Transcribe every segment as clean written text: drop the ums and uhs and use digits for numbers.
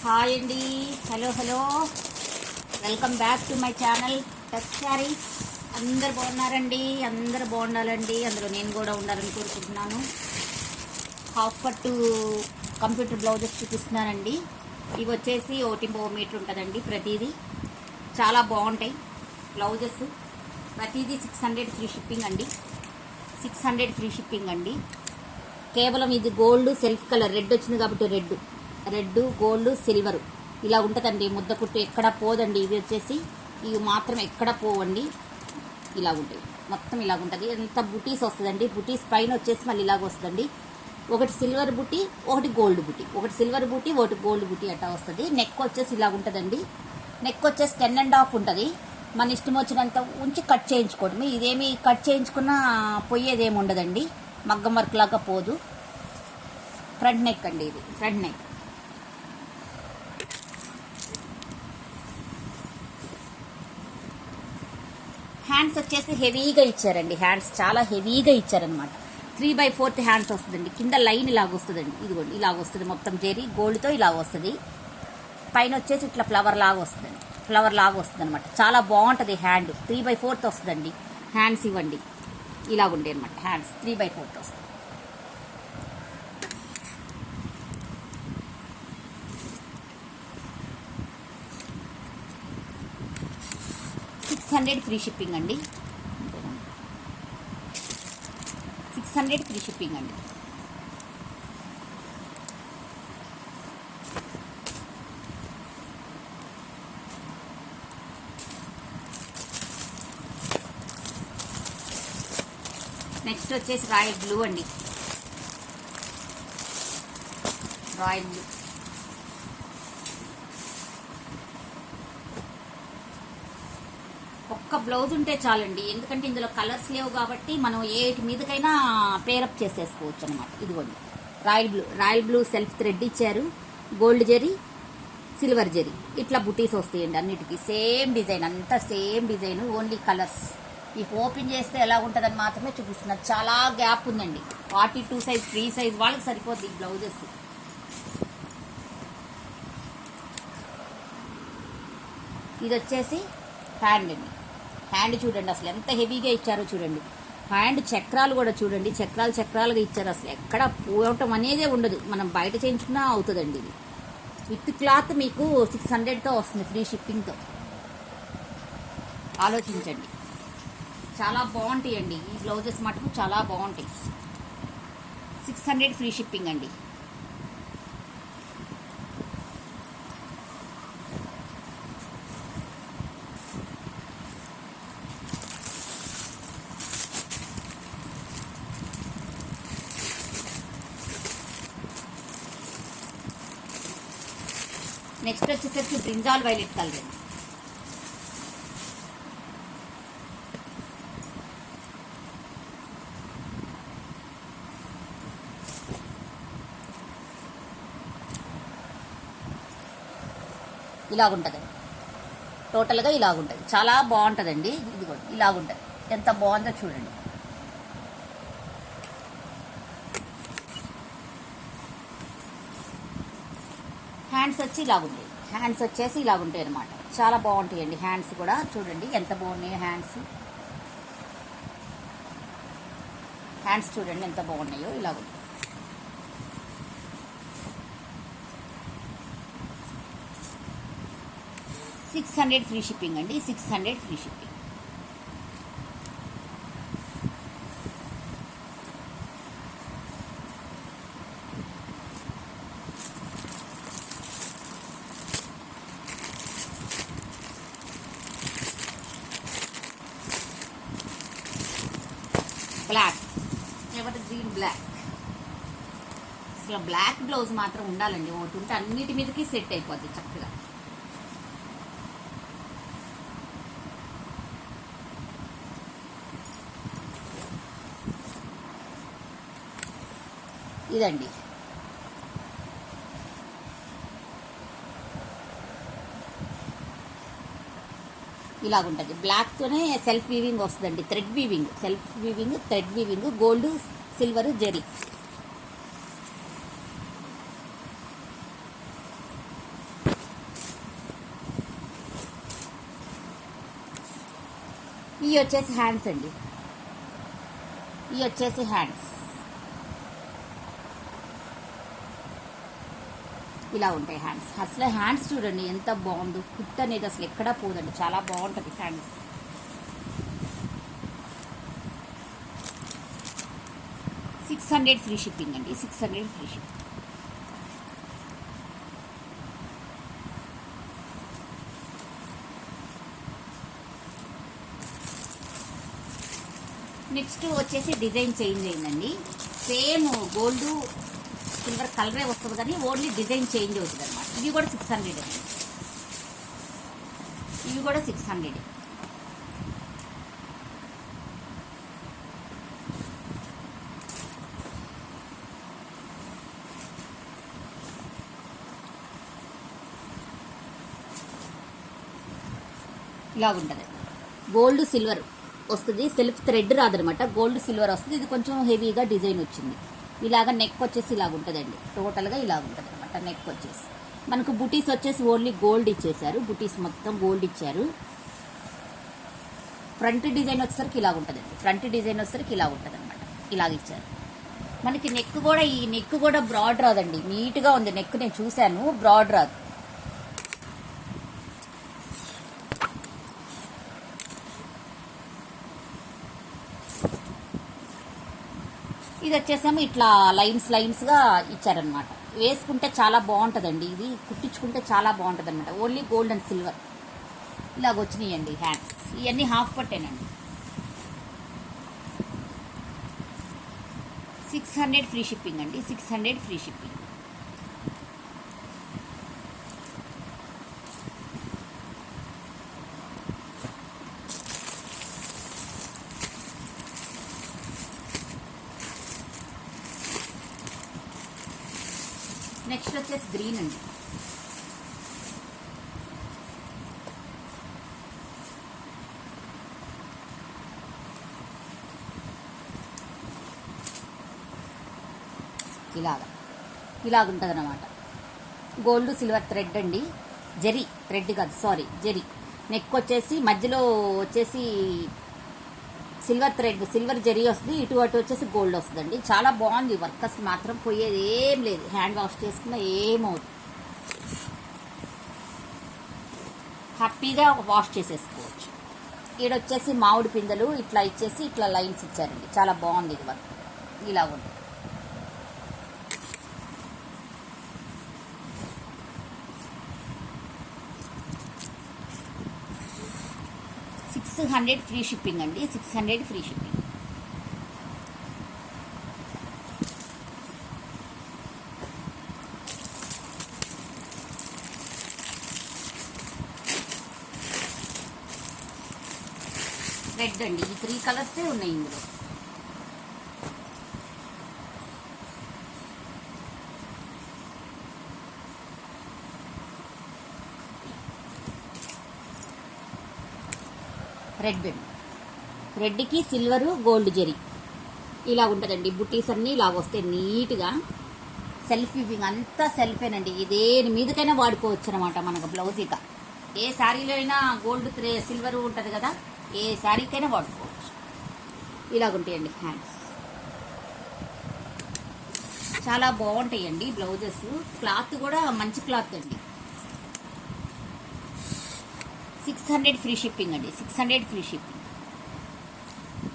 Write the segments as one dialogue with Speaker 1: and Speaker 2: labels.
Speaker 1: Hi అండి. Hello welcome back to my channel touch saris. అందరు బాగున్నారండి, అందరు బాగుండాలండి, అందులో నేను కూడా ఉండాలని కోరుకుంటున్నాను. హాఫ్ పట్టు కంప్యూటర్ బ్లౌజెస్ చూపిస్తున్నానండి. ఇవి వచ్చేసి 1.5 మీటర్ ఉంటుందండి. ప్రతిదీ చాలా బాగుంటాయి బ్లౌజెస్. ప్రతిదీ 600 ఫ్రీ షిప్పింగ్ అండి. 600 ఫ్రీ షిప్పింగ్ అండి. కేవలం ఇది గోల్డ్ సెల్ఫ్ కలర్ రెడ్ వచ్చింది కాబట్టి రెడ్ గోల్డ్ సిల్వర్ ఇలా ఉంటుందండి. ముద్ద కుట్టు ఎక్కడ పోదండి. ఇవి వచ్చేసి ఇవి మాత్రం ఎక్కడ పోవండి. ఇలా ఉంటాయి, మొత్తం ఇలాగ ఉంటుంది. ఎంత బుటీస్ వస్తుందండి. బుటీస్ పైన వచ్చేసి మళ్ళీ ఇలాగ వస్తుందండి. ఒకటి సిల్వర్ బుటీ, ఒకటి గోల్డ్ బుటీ, ఒకటి సిల్వర్ బుటీ, ఒకటి గోల్డ్ బుటీ అట్లా వస్తుంది. నెక్ వచ్చేసి ఇలాగ ఉంటుందండి. నెక్ వచ్చేసి 10.5 ఉంటుంది. మన ఇష్టం వచ్చినంత ఉంచి కట్ చేయించుకోవడం. ఇదేమి కట్ చేయించుకున్నా పోయేదేమి ఉండదండి. మగ్గం వర్క్ లాగా పోదు. ఫ్రంట్ నెక్ అండి, ఇది ఫ్రంట్ నెక్. హ్యాండ్స్ వచ్చేసి హెవీగా ఇచ్చారండి. హ్యాండ్స్ చాలా హెవీగా ఇచ్చారనమాట. 3/4 హ్యాండ్స్ వస్తుందండి. కింద లైన్ ఇలాగ వస్తుందండి. ఇదిగోండి ఇలాగ వస్తుంది. మొత్తం జెరీ గోల్డ్తో ఇలాగ వస్తుంది. పైన వచ్చేసి ఇట్లా ఫ్లవర్ లాగా వస్తుందండి. ఫ్లవర్ లాగా వస్తుంది అనమాట. చాలా బాగుంటుంది. హ్యాండ్ 3/4 వస్తుందండి. హ్యాండ్స్ ఇవ్వండి ఇలాగ ఉంటాయి అనమాట. హ్యాండ్స్ 3/4 వస్తుంది. 600 ఫ్రీ షిప్పింగ్ అండి. 600 ఫ్రీ షిప్పింగ్ అండి. నెక్స్ట్ వచ్చేసి రాయల్ బ్లూ అండి. రాయల్ బ్లూ ఒక్క బ్లౌజ్ ఉంటే చాలండి. ఎందుకంటే ఇందులో కలర్స్ లేవు కాబట్టి మనం ఏటి మీదకైనా పేరప్ చేసేసుకోవచ్చు అనమాట. ఇదిగోండి రాయల్ బ్లూ సెల్ఫ్ థ్రెడ్ ఇచ్చారు. గోల్డ్ జెరీ, సిల్వర్ జెరీ ఇట్లా బుటీస్ వస్తాయండి. అన్నిటికీ సేమ్ డిజైన్, అంతా సేమ్ డిజైన్, ఓన్లీ కలర్స్. ఈ ఓపెన్ చేస్తే ఎలా ఉంటుందని మాత్రమే చూపిస్తున్నారు. చాలా గ్యాప్ ఉందండి. 42 సైజ్ ఫ్రీ సైజ్ వాళ్ళకి సరిపోద్ది ఈ బ్లౌజెస్. ఇది వచ్చేసి హ్యాండ్ అండి. హ్యాండ్ చూడండి అసలు ఎంత హెవీగా ఇచ్చారో చూడండి. హ్యాండ్ చక్రాలు కూడా చూడండి, చక్రాలుగా ఇచ్చారు. అసలు ఎక్కడ పోవటం అనేదే ఉండదు. మనం బయట చేయించుకున్నా అవుతుందండి. ఇది విత్ క్లాత్ మీకు 600తో వస్తుంది ఫ్రీ షిప్పింగ్తో. ఆలోచించండి. చాలా బాగుంటాయండి ఈ బ్లౌజెస్ మటుకు, చాలా బాగుంటాయి. 600 ఫ్రీ షిప్పింగ్ అండి. నెక్స్ట్ వచ్చేసరికి బ్రింజాల్ వైలెట్ కలర్ అండి. ఇలాగుంటుందండి. టోటల్గా ఇలాగుంటుంది. చాలా బాగుంటుందండి. ఇది కూడా ఇలాగుంటుంది. ఎంత బాగుందో చూడండి. హ్యాండ్స్ వచ్చి ఇలాగుంటాయి. హ్యాండ్స్ వచ్చేసి ఇలాగుంటాయి అనమాట. చాలా బాగుంటాయండి. హ్యాండ్స్ కూడా చూడండి ఎంత బాగున్నాయి. హ్యాండ్స్ చూడండి ఎంత బాగున్నాయో. ఇలాగుంటాయి. $600 ఫ్రీ షిప్పింగ్ అండి. 600 ఫ్రీ షిప్పింగ్. బ్లాక్, లేకపోతే గ్రీన్ బ్లాక్. అసలు బ్లాక్ బ్లౌజ్ మాత్రం ఉండాలండి. ఒకటి ఉంటే అన్నిటి మీదకి సెట్ అయిపోద్ది చక్కగా. ఇదండి. ఇలాగుంటుంది. బ్లాక్తోనే సెల్ఫ్ వీవింగ్ వస్తుందండి. Thread weaving gold silver zari. ఇవి వచ్చేసి హ్యాండ్స్ అండి. ఇవి వచ్చేసి హ్యాండ్స్ ఇలా ఉంటాయి. హ్యాండ్స్ అసలు హ్యాండ్స్ చూడండి ఎంత బాగుందో. కుట్ట అనేది అసలు ఎక్కడా పోదండి, చాలా బాగుంటుంది హ్యాండ్స్. $600 ఫ్రీ షిప్పింగ్ అండి. 600 ఫ్రీ షిప్పింగ్. నెక్స్ట్ వచ్చేసి డిజైన్ చేంజ్ అయిందండి. సేమ్ గోల్డ్ సిల్వర్ కలరే వస్తుంది కానీ ఓన్లీ డిజైన్ చేంజ్ అవుతుంది అనమాట. ఇవి కూడా 600 అండి. ఇవి కూడా 600. ఇలా ఉంటుంది. గోల్డ్ సిల్వర్ వస్తుంది, సెల్ఫ్ థ్రెడ్ రాదనమాట. గోల్డ్ సిల్వర్ వస్తుంది. ఇది కొంచెం హెవీగా డిజైన్ వచ్చింది. ఇలాగ నెక్ వచ్చేసి ఇలాగ ఉంటుందండి. టోటల్గా ఇలాగ ఉంటుంది అనమాట నెక్ వచ్చేసి. మనకు బుటీస్ వచ్చేసి ఓన్లీ గోల్డ్ ఇచ్చేసారు. బుటీస్ మొత్తం గోల్డ్ ఇచ్చారు. ఫ్రంట్ డిజైన్ వచ్చేసరికి ఇలాగ ఉంటుందండి. ఫ్రంట్ డిజైన్ వచ్చేసరికి ఇలా ఉంటుంది అనమాట. ఇలాగ ఇచ్చారు. మనకి నెక్ కూడా, ఈ నెక్ కూడా బ్రాడ్ రాదండి. నీట్గా ఉంది నెక్. నేను చూశాను, బ్రాడ్ రాదు. ఇది వచ్చేసేమో ఇట్లా లైన్స్గా ఇచ్చారనమాట. వేసుకుంటే చాలా బాగుంటుందండి. ఇది కుట్టించుకుంటే చాలా బాగుంటుంది అనమాట. ఓన్లీ గోల్డ్ అండ్ సిల్వర్ ఇలాగ వచ్చినాయండి హ్యాండ్స్. ఇవన్నీ హాఫ్ పట్టేనండి. 600 ఫ్రీ షిప్పింగ్ అండి. 600 ఫ్రీ షిప్పింగ్. నెక్స్ట్ వచ్చేసి గ్రీన్ అండి. ఇలాగుంటుంది అన్నమాట. గోల్డ్ సిల్వర్ థ్రెడ్ అండి. జరీ థ్రెడ్ కాదు, సారీ జరీ. నెక్ వచ్చేసి మధ్యలో వచ్చేసి సిల్వర్ థ్రెడ్, సిల్వర్ జరీ వస్తుంది. ఇటు అటు వచ్చేసి గోల్డ్ వస్తుందండి. చాలా బాగుంది. వర్కర్స్ మాత్రం పోయేది ఏం లేదు. హ్యాండ్ వాష్ చేసుకున్నా ఏమవుతుంది. హ్యాపీగా వాష్ చేసేసుకోవచ్చు. ఈడొచ్చేసి మామిడి పిందెలు ఇట్లా ఇచ్చేసి ఇట్లా లైన్స్ ఇచ్చారండి. చాలా బాగుంది ఇది వర్క్. ఇలా ఉంది. $600 ఫ్రీ షిప్పింగ్ అండి. 600 ఫ్రీ షిప్పింగ్. రెడ్ అండి. ఈ 3 కలర్సే ఉన్నాయి ఇందులో. Red bed. రెడ్కి సిల్వరు గోల్డ్ జరీ ఇలా ఉంటుందండి. బుటీస్ అన్నీ ఇలాగ వస్తాయి నీట్గా. సెల్ఫ్ వీవింగ్ అంతా సెల్ఫేనండి. దేని మీదకైనా వాడుకోవచ్చు అనమాట. మనకు బ్లౌజ్ ఇక ఏ శారీలో అయినా గోల్డ్ సిల్వర్ ఉంటుంది కదా, ఏ శారీకైనా వాడుకోవచ్చు. ఇలాగుంటాయండి హ్యాండ్స్. చాలా బాగుంటాయండి బ్లౌజెస్. క్లాత్ కూడా మంచి క్లాత్ అండి. 600 ఫ్రీ షిప్పింగ్ అండి. 600 ఫ్రీ షిప్పింగ్.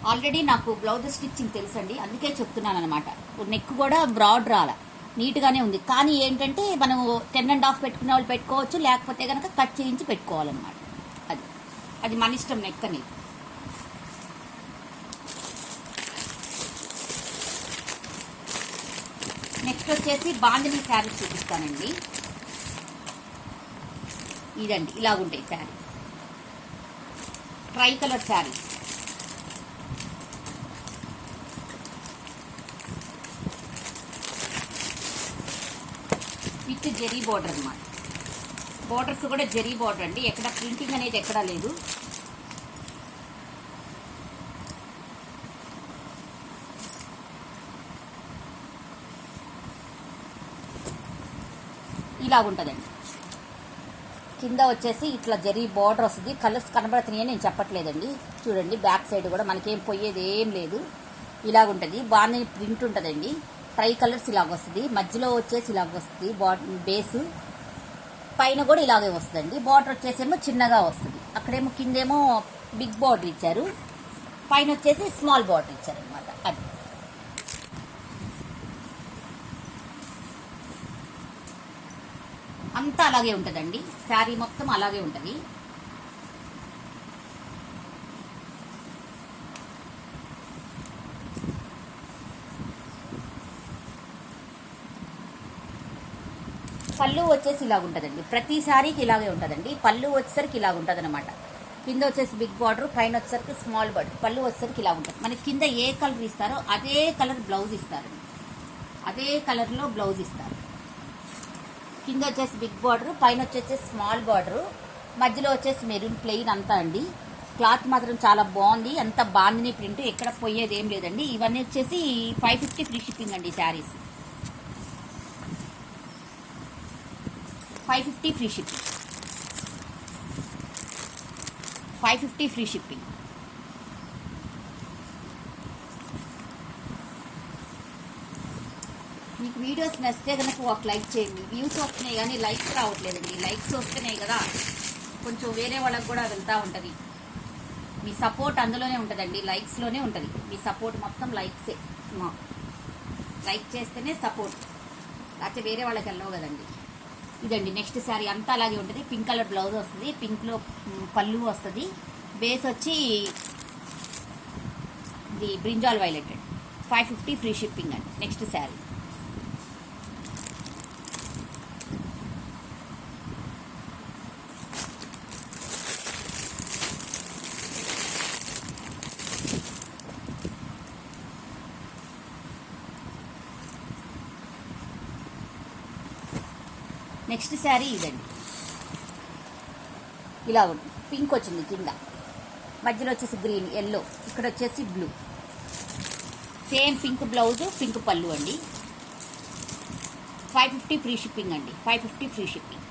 Speaker 1: ఆల్రెడీ నాకు బ్లౌజ్ స్టిచ్చింగ్ తెలుసండి, అందుకే చెప్తున్నాను అనమాట. నెక్ కూడా బ్రాడ్ రాల, నీట్గానే ఉంది. కానీ ఏంటంటే మనం 10.5 పెట్టుకునే వాళ్ళు పెట్టుకోవచ్చు, లేకపోతే కనుక కట్ చేయించి పెట్టుకోవాలన్నమాట. అది మన ఇష్టం నెక్ అనేది. నెక్స్ట్ వచ్చేసి బాందిని శారీస్ చూపిస్తానండి. ఇదండి ఇలాగుంటాయి saris. Tri colour saris. With zari border అన్నమాట. బోర్డర్స్ కూడా జెరీ బోర్డర్ అండి. ఎక్కడ ప్రింటింగ్ అనేది ఎక్కడా లేదు. ఇలాగుంటుందండి. కింద వచ్చేసి ఇట్లా జరీ బార్డర్ వస్తుంది. కలర్స్ కనబడుతున్నాయని నేను చెప్పట్లేదండి. చూడండి బ్యాక్ సైడ్ కూడా మనకేం పోయేది ఏం లేదు. ఇలాగుంటుంది. బాగా ప్రింట్ ఉంటుందండి. ట్రై కలర్స్ ఇలాగ వస్తుంది. మధ్యలో వచ్చేసి ఇలాగ వస్తుంది బేసు. పైన కూడా ఇలాగే వస్తుందండి. బార్డర్ వచ్చేసేమో చిన్నగా వస్తుంది. అక్కడేమో కిందేమో బిగ్ బార్డర్ ఇచ్చారు, పైన వచ్చేసి స్మాల్ బార్డర్ ఇచ్చారు అనమాట. అది అంతా అలాగే ఉంటుందండి. శారీ మొత్తం అలాగే ఉంటుంది. పళ్ళు వచ్చేసి ఇలాగ ఉంటుందండి. ప్రతి శారీకి ఇలాగే ఉంటుందండి. పళ్ళు వచ్చేసరికి ఇలాగ ఉంటుంది అనమాట. కింద వచ్చేసి బిగ్ బార్డర్, పైన వచ్చేసరికి స్మాల్ బార్డర్. పళ్ళు వచ్చేసరికి ఇలా ఉంటుంది. మనకి కింద ఏ కలర్ ఇస్తారో అదే కలర్ బ్లౌజ్ ఇస్తారండి. అదే కలర్లో బ్లౌజ్ ఇస్తారు. కింద వచ్చేసి బిగ్ బార్డర్, పైన వచ్చేసి స్మాల్ బార్డర్, మధ్యలో వచ్చేసి మెరూన్ ప్లెయిన్ అంతా అండి. క్లాత్ మాత్రం చాలా బాగుంది. అంత బాగుంది ప్రింట్. ఎక్కడ పోయేది ఏం లేదండి. ఇవన్నీ వచ్చేసి 550 ఫ్రీ షిప్పింగ్ అండి. Saris 550 free shipping. 550 free shipping. మీకు వీడియోస్ నచ్చితే కనుక ఒక లైక్ చేయండి. వ్యూస్ వస్తున్నాయి కానీ లైక్స్ రావట్లేదండి. లైక్స్ వస్తున్నాయి కదా, కొంచెం వేరే వాళ్ళకి కూడా వెళ్తూ ఉంటుంది. మీ సపోర్ట్ అందులోనే ఉంటుందండి, లైక్స్లోనే ఉంటుంది. మీ సపోర్ట్ మొత్తం లైక్సే. లైక్ చేస్తేనే సపోర్ట్, లేకపోతే వేరే వాళ్ళకి వెళ్ళవు కదండి. ఇదండి నెక్స్ట్ శారీ. అంతా అలాగే ఉంటుంది. పింక్ కలర్ బ్లౌజ్ వస్తుంది. పింక్లో పళ్ళు వస్తుంది. బేస్ వచ్చి ఇది బ్రింజాల్ వైలెట్. 550 ఫ్రీ షిప్పింగ్ అండి. నెక్స్ట్ శారీ. నెక్స్ట్ శారీ ఇదండి. ఇలా ఉంటుంది. పింక్ వచ్చింది కింద, మధ్యలో వచ్చేసి గ్రీన్, ఎల్లో, ఇక్కడ వచ్చేసి blue. Same pink blouse, pink పళ్ళు అండి. 550 ఫ్రీ షిప్పింగ్ అండి. 550 ఫ్రీ షిప్పింగ్.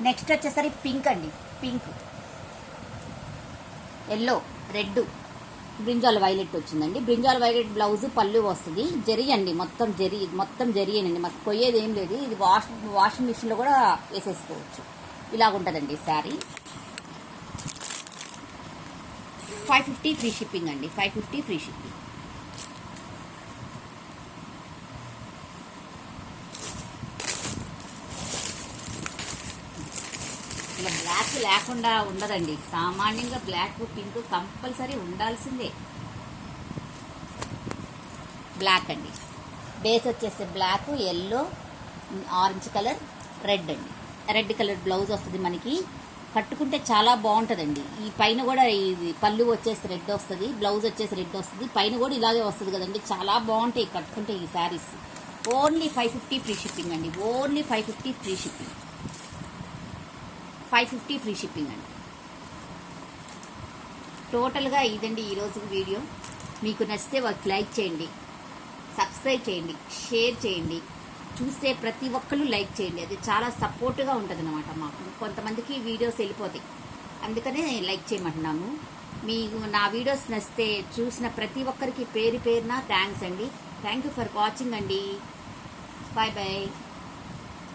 Speaker 1: నెక్స్ట్ వచ్చేసరికి పింక్ అండి. Pink, yellow, red, brinjal violet వచ్చిందండి. బ్రింజాల్ వైలెట్ బ్లౌజ్, పళ్ళు వస్తుంది. జరీ అండి, మొత్తం జరీయేనండి. మాకు పోయేది ఏం లేదు. ఇది వాషింగ్ మిషన్లో కూడా వేసేసుకోవచ్చు. ఇలాగుంటుందండి శారీ. 550 ఫ్రీ షిప్పింగ్ అండి. 550 ఫ్రీ షిప్పింగ్. ఇలా బ్లాక్ లేకుండా ఉండదండి. సామాన్యంగా బ్లాక్, పింక్ కంపల్సరీ ఉండాల్సిందే. బ్లాక్ అండి. బేస్ వచ్చేసి black, yellow, orange colour, red అండి. రెడ్ కలర్ బ్లౌజ్ వస్తుంది మనకి. కట్టుకుంటే చాలా బాగుంటుందండి. ఈ పైన కూడా ఇది పళ్ళు వచ్చేసి రెడ్ వస్తుంది, బ్లౌజ్ వచ్చేసి రెడ్ వస్తుంది. పైన కూడా ఇలాగే వస్తుంది కదండి. చాలా బాగుంటాయి కట్టుకుంటే ఈ శారీస్. ఓన్లీ 550 ఫ్రీ షిప్పింగ్ అండి. Only 550 free shipping. 550 free shipping అండి. టోటల్గా ఇదండి ఈరోజు వీడియో. మీకు నచ్చితే ఒక లైక్ చేయండి, సబ్స్క్రైబ్ చేయండి, షేర్ చేయండి. చూస్తే ప్రతి ఒక్కళ్ళు లైక్ చేయండి. అది చాలా సపోర్ట్గా ఉంటుంది అన్నమాట మాకు. కొంతమందికి వీడియోస్ వెళ్ళిపోతాయి, అందుకనే లైక్ చేయమంటున్నాము. మీకు నా వీడియోస్ నచ్చితే చూసిన ప్రతి ఒక్కరికి పేరున థ్యాంక్స్ అండి. థ్యాంక్ యూ ఫర్ వాచింగ్ అండి. Bye bye.